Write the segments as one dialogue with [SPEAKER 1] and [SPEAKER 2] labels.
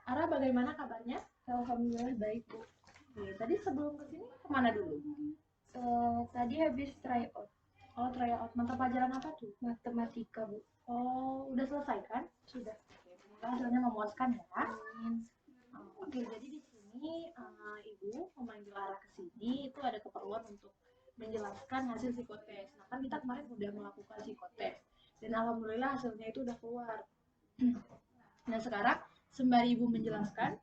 [SPEAKER 1] Ara bagaimana kabarnya?
[SPEAKER 2] Alhamdulillah baik, Bu.
[SPEAKER 1] Oke, tadi sebelum ke sini kemana dulu?
[SPEAKER 2] Tadi habis try out
[SPEAKER 1] Oh, tryout mata pelajaran apa tuh?
[SPEAKER 2] matematika, Bu.
[SPEAKER 1] Oh, udah selesai kan?
[SPEAKER 2] Sudah.
[SPEAKER 1] Oke, semoga hasilnya memuaskan ya.
[SPEAKER 2] Amin.
[SPEAKER 1] Oke, jadi di sini Ibu memanggil Ara ke sini itu ada keperluan untuk menjelaskan hasil psikotes. Nah, kan kita kemarin udah melakukan psikotes dan alhamdulillah hasilnya itu udah keluar. Nah, sekarang sembari Ibu menjelaskan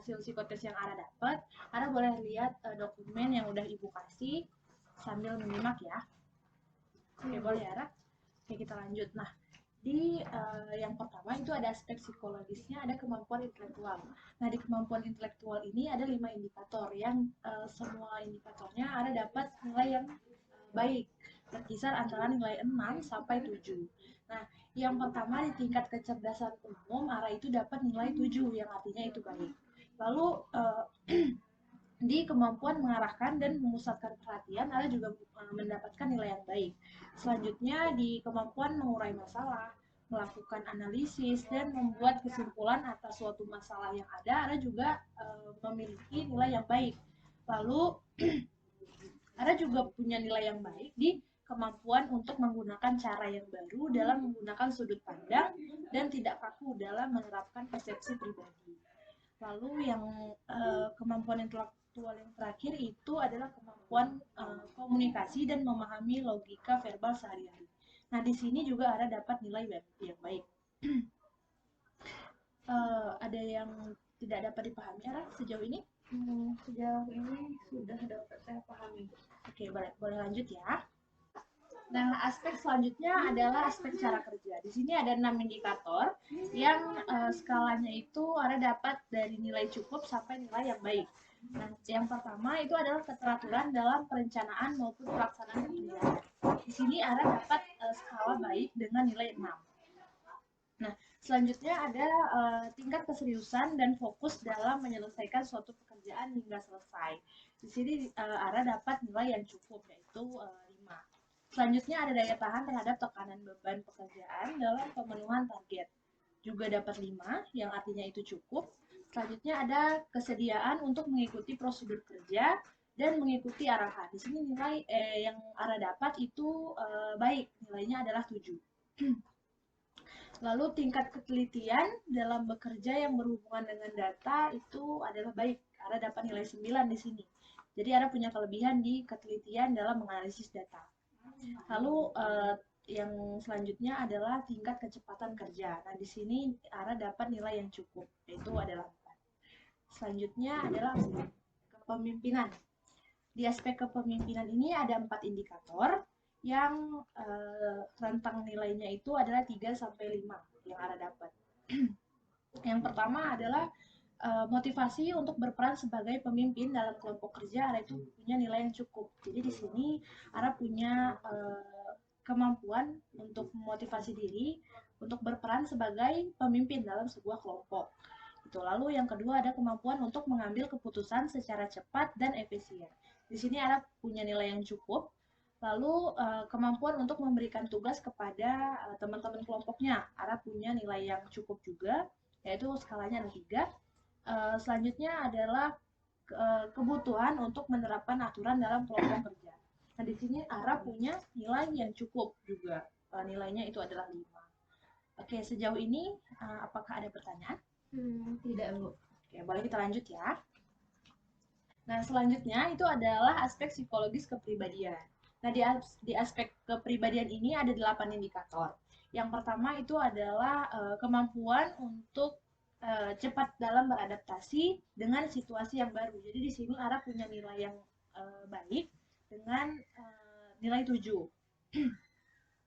[SPEAKER 1] hasil psikotes yang Ara dapat, Ara boleh lihat dokumen yang udah Ibu kasih sambil menyimak ya. Oke, boleh ya, Ara? Oke, kita lanjut. Nah, di yang pertama itu ada aspek psikologisnya, ada kemampuan intelektual. Nah, di kemampuan intelektual ini ada 5 indikator yang semua indikatornya ada dapat nilai yang baik, berkisar antara nilai 6 sampai 7. Nah, yang pertama di tingkat kecerdasan umum, Ara itu dapat nilai 7 yang artinya itu baik. Lalu di kemampuan mengarahkan dan memusatkan perhatian, Ara juga mendapatkan nilai yang baik. Selanjutnya di kemampuan mengurai masalah, melakukan analisis dan membuat kesimpulan atas suatu masalah yang ada, Ara juga memiliki nilai yang baik. Lalu Ara juga punya nilai yang baik di kemampuan untuk menggunakan cara yang baru dalam menggunakan sudut pandang dan tidak kaku dalam menerapkan persepsi pribadi. Lalu yang kemampuan intelektual yang terakhir itu adalah kemampuan komunikasi dan memahami logika verbal sehari-hari. Nah, di sini juga ada dapat nilai yang baik. Ada yang tidak dapat dipahami Ara sejauh ini?
[SPEAKER 2] Sejauh ini sudah dapat saya pahami.
[SPEAKER 1] Oke, boleh lanjut ya. Nah, aspek selanjutnya adalah aspek cara kerja. Di sini ada 6 indikator yang skalanya itu ada dapat dari nilai cukup sampai nilai yang baik. Nah, yang pertama itu adalah keteraturan dalam perencanaan maupun pelaksanaan pekerjaan. Di sini ada dapat skala baik dengan nilai 6. Nah, selanjutnya ada tingkat keseriusan dan fokus dalam menyelesaikan suatu pekerjaan hingga selesai. Di sini Ara dapat nilai yang cukup yaitu 5. Selanjutnya ada daya tahan terhadap tekanan beban pekerjaan dalam pemenuhan target. Juga dapat 5, yang artinya itu cukup. Selanjutnya ada kesediaan untuk mengikuti prosedur kerja dan mengikuti arahan. Di sini nilai yang Ara dapat itu baik, nilainya adalah 7. Lalu tingkat ketelitian dalam bekerja yang berhubungan dengan data itu adalah baik. Ara dapat nilai 9 di sini. Jadi Ara punya kelebihan di ketelitian dalam menganalisis data. Lalu yang selanjutnya adalah tingkat kecepatan kerja. Nah, di sini Ara dapat nilai yang cukup, yaitu adalah 4. Selanjutnya adalah kepemimpinan. Di aspek kepemimpinan ini ada 4 indikator yang rentang nilainya itu adalah 3 sampai 5 yang Ara dapat. Yang pertama adalah motivasi untuk berperan sebagai pemimpin dalam kelompok kerja Ara itu punya nilai yang cukup. Jadi di sini Ara punya kemampuan untuk memotivasi diri untuk berperan sebagai pemimpin dalam sebuah kelompok. Itu. Lalu yang kedua ada kemampuan untuk mengambil keputusan secara cepat dan efisien. Di sini Ara punya nilai yang cukup. Lalu kemampuan untuk memberikan tugas kepada teman-teman kelompoknya. Ara punya nilai yang cukup juga, yaitu skalanya ada 3. Selanjutnya adalah kebutuhan untuk menerapkan aturan dalam kelompok kerja. Nah, di sini Ara punya nilai yang cukup juga. Nilainya itu adalah 5. Oke, sejauh ini apakah ada pertanyaan?
[SPEAKER 2] Tidak, Bu.
[SPEAKER 1] Oke, boleh kita lanjut ya. Nah, selanjutnya itu adalah aspek psikologis kepribadian. Nah, di aspek kepribadian ini ada 8 indikator. Yang pertama itu adalah kemampuan untuk cepat dalam beradaptasi dengan situasi yang baru. Jadi di sini Ara punya nilai yang baik dengan nilai 7.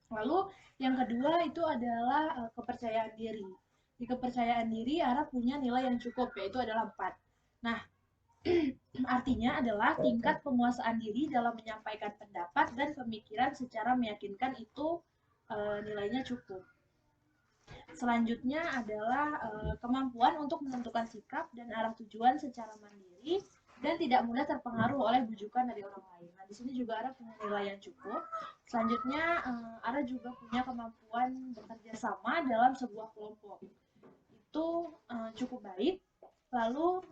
[SPEAKER 1] Lalu yang kedua itu adalah kepercayaan diri. Di kepercayaan diri Ara punya nilai yang cukup yaitu adalah 4. Nah, artinya adalah tingkat penguasaan diri dalam menyampaikan pendapat dan pemikiran secara meyakinkan itu nilainya cukup. Selanjutnya adalah kemampuan untuk menentukan sikap dan arah tujuan secara mandiri dan tidak mudah terpengaruh oleh bujukan dari orang lain. Nah, di sini juga Ara punya nilai yang cukup. Selanjutnya, Ara juga punya kemampuan bekerja sama dalam sebuah kelompok. itu cukup baik. Lalu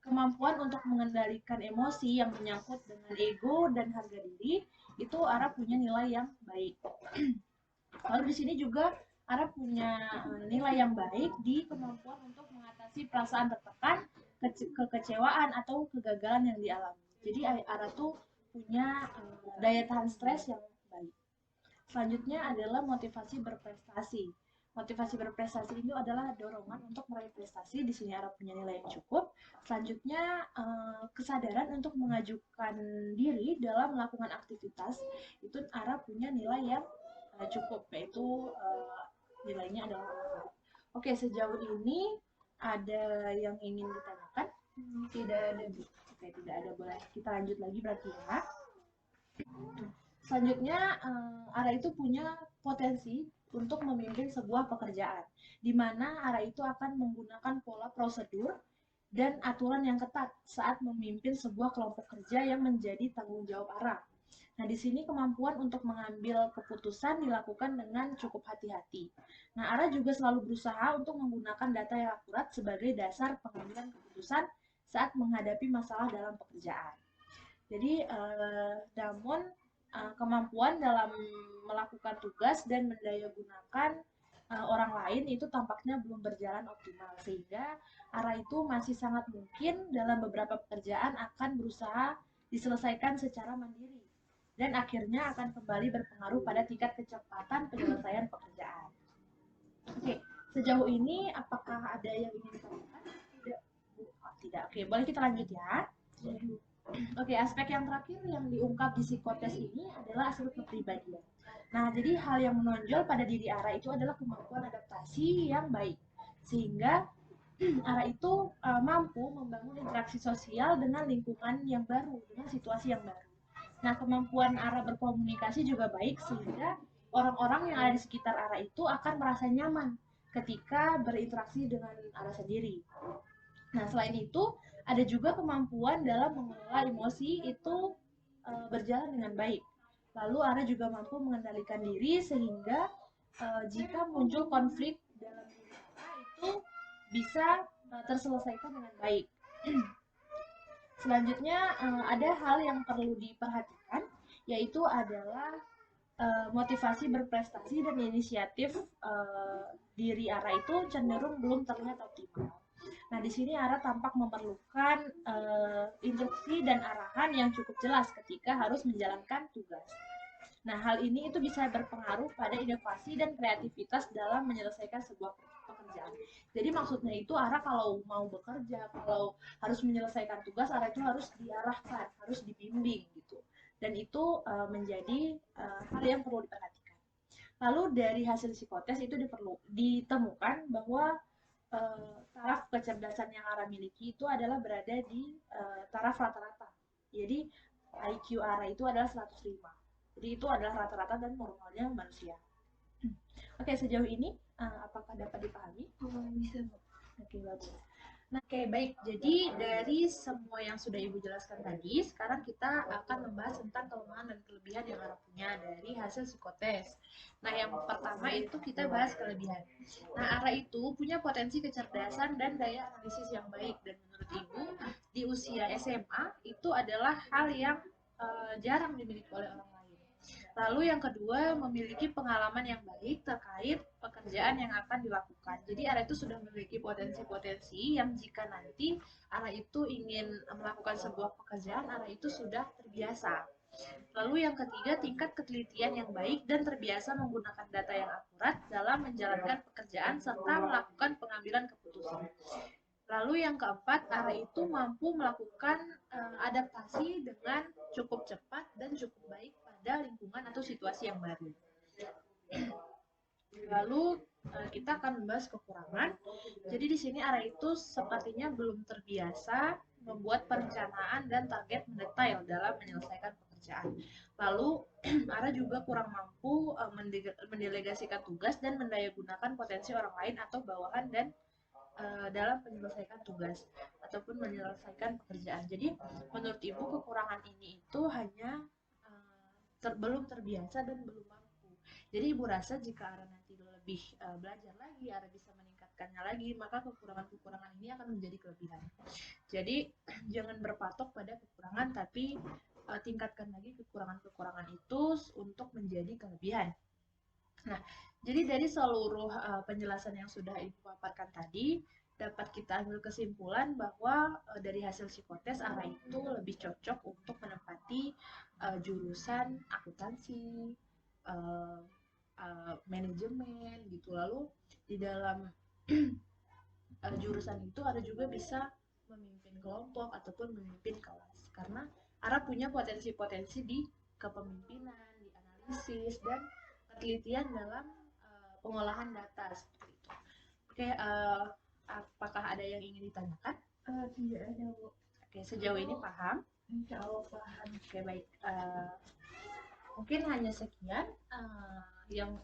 [SPEAKER 1] kemampuan untuk mengendalikan emosi yang menyangkut dengan ego dan harga diri itu Ara punya nilai yang baik. Lalu di sini juga Ara punya nilai yang baik di kemampuan untuk mengatasi perasaan tertekan, kekecewaan atau kegagalan yang dialami. Jadi Ara tuh punya daya tahan stres yang baik. Selanjutnya adalah motivasi berprestasi. Motivasi berprestasi itu adalah dorongan untuk meraih prestasi. Di sini Ara punya nilai yang cukup. Selanjutnya kesadaran untuk mengajukan diri dalam melakukan aktivitas itu Ara punya nilai yang cukup, yaitu nilainya adalah 4. Oke, sejauh ini ada yang ingin ditanyakan?
[SPEAKER 2] Tidak ada, Bu.
[SPEAKER 1] Oke, tidak ada, boleh kita lanjut lagi berarti ya. Selanjutnya, Ara itu punya potensi untuk memimpin sebuah pekerjaan, di mana Ara itu akan menggunakan pola prosedur dan aturan yang ketat saat memimpin sebuah kelompok kerja yang menjadi tanggung jawab Ara. Nah, di sini kemampuan untuk mengambil keputusan dilakukan dengan cukup hati-hati. Nah, Ara juga selalu berusaha untuk menggunakan data yang akurat sebagai dasar pengambilan keputusan saat menghadapi masalah dalam pekerjaan. Jadi, namun kemampuan dalam melakukan tugas dan mendayagunakan orang lain itu tampaknya belum berjalan optimal, sehingga Ara itu masih sangat mungkin dalam beberapa pekerjaan akan berusaha diselesaikan secara mandiri dan akhirnya akan kembali berpengaruh pada tingkat kecepatan penyelesaian pekerjaan. Oke, sejauh ini apakah ada yang ingin ditanyakan? Tidak. Oh, tidak. Oke, boleh kita lanjut ya. Oke, aspek yang terakhir yang diungkap di psikotes ini adalah aspek kepribadian. Nah, jadi hal yang menonjol pada diri Ara itu adalah kemampuan adaptasi yang baik, sehingga Ara itu mampu membangun interaksi sosial dengan lingkungan yang baru, dengan situasi yang baru. Nah, kemampuan Ara berkomunikasi juga baik, sehingga orang-orang yang ada di sekitar Ara itu akan merasa nyaman ketika berinteraksi dengan Ara sendiri. Nah, selain itu, ada juga kemampuan dalam mengelola emosi itu berjalan dengan baik. Lalu Ara juga mampu mengendalikan diri sehingga jika muncul konflik dalam diri Ara itu bisa terselesaikan dengan baik. Selanjutnya ada hal yang perlu diperhatikan, yaitu adalah motivasi berprestasi dan inisiatif diri Ara itu cenderung belum terlihat optimal. Nah, di sini Ara tampak memerlukan instruksi dan arahan yang cukup jelas ketika harus menjalankan tugas. Nah, hal ini itu bisa berpengaruh pada inovasi dan kreativitas dalam menyelesaikan sebuah pekerjaan. Jadi maksudnya itu Ara kalau mau bekerja, kalau harus menyelesaikan tugas, Ara itu harus diarahkan, harus dibimbing gitu. Dan itu menjadi hal yang perlu diperhatikan. Lalu dari hasil psikotes itu ditemukan bahwa taraf kecerdasan yang Ara miliki itu adalah berada di taraf rata-rata. Jadi IQ Ara itu adalah 105. Jadi itu adalah rata-rata dan normalnya manusia. Oke, sejauh ini apakah dapat dipahami?
[SPEAKER 2] Bisa, Bu.
[SPEAKER 1] Oke, bagus. Nah, oke, baik. Jadi dari semua yang sudah Ibu jelaskan tadi, sekarang kita akan membahas tentang kelemahan dan kelebihan yang Ara punya dari hasil psikotes. Nah, yang pertama itu kita bahas kelebihan. Nah, Ara itu punya potensi kecerdasan dan daya analisis yang baik, dan menurut Ibu di usia SMA itu adalah hal yang jarang dimiliki oleh orang lain. Lalu yang kedua, memiliki pengalaman yang baik terkait pekerjaan yang akan dilakukan. Jadi Ara itu sudah memiliki potensi-potensi yang jika nanti Ara itu ingin melakukan sebuah pekerjaan, Ara itu sudah terbiasa. Lalu yang ketiga, tingkat ketelitian yang baik dan terbiasa menggunakan data yang akurat dalam menjalankan pekerjaan serta melakukan pengambilan keputusan. Lalu yang keempat, Ara itu mampu melakukan adaptasi dengan cukup cepat dan cukup baik pada lingkungan atau situasi yang baru. Lalu kita akan membahas kekurangan. Jadi di sini Ara itu sepertinya belum terbiasa membuat perencanaan dan target mendetail dalam menyelesaikan pekerjaan. Lalu Ara juga kurang mampu mendelegasikan tugas dan mendayagunakan potensi orang lain atau bawahan dan dalam menyelesaikan tugas ataupun menyelesaikan pekerjaan. Jadi menurut Ibu kekurangan ini itu hanya belum terbiasa dan belum mampu. Jadi Ibu rasa jika Ara nanti lebih belajar lagi, Ara bisa meningkatkan mendapatkannya lagi, maka kekurangan-kekurangan ini akan menjadi kelebihan. Jadi jangan berpatok pada kekurangan, tapi tingkatkan lagi kekurangan-kekurangan itu untuk menjadi kelebihan. Nah, jadi dari seluruh penjelasan yang sudah Ibu paparkan tadi, dapat kita ambil kesimpulan bahwa dari hasil psikotes Ara itu lebih cocok untuk menempati jurusan akuntansi, uh, manajemen gitu. Lalu di dalam jurusan itu Ara juga bisa memimpin kelompok ataupun memimpin kelas, karena Ara punya potensi-potensi di kepemimpinan, di analisis, dan penelitian dalam pengolahan data seperti itu. Oke, apakah ada yang ingin ditanyakan?
[SPEAKER 2] Tidak ada, Bu.
[SPEAKER 1] Oke, sejauh ini paham?
[SPEAKER 2] Insya Allah paham.
[SPEAKER 1] Oke, baik. Mungkin hanya sekian yang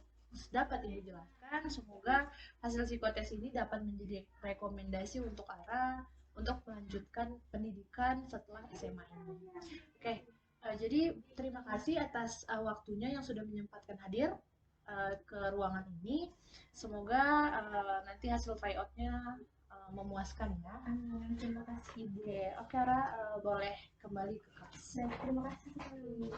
[SPEAKER 1] dapat Ibu jelaskan. Semoga hasil psikotes ini dapat menjadi rekomendasi untuk Ara untuk melanjutkan pendidikan setelah SMA ini. Oke, jadi terima kasih atas waktunya yang sudah menyempatkan hadir ke ruangan ini. Semoga nanti hasil tryout-nya memuaskan ya.
[SPEAKER 2] Terima kasih, Bu.
[SPEAKER 1] Oke, Ara boleh kembali ke kelas.
[SPEAKER 2] Baik, terima kasih sekali.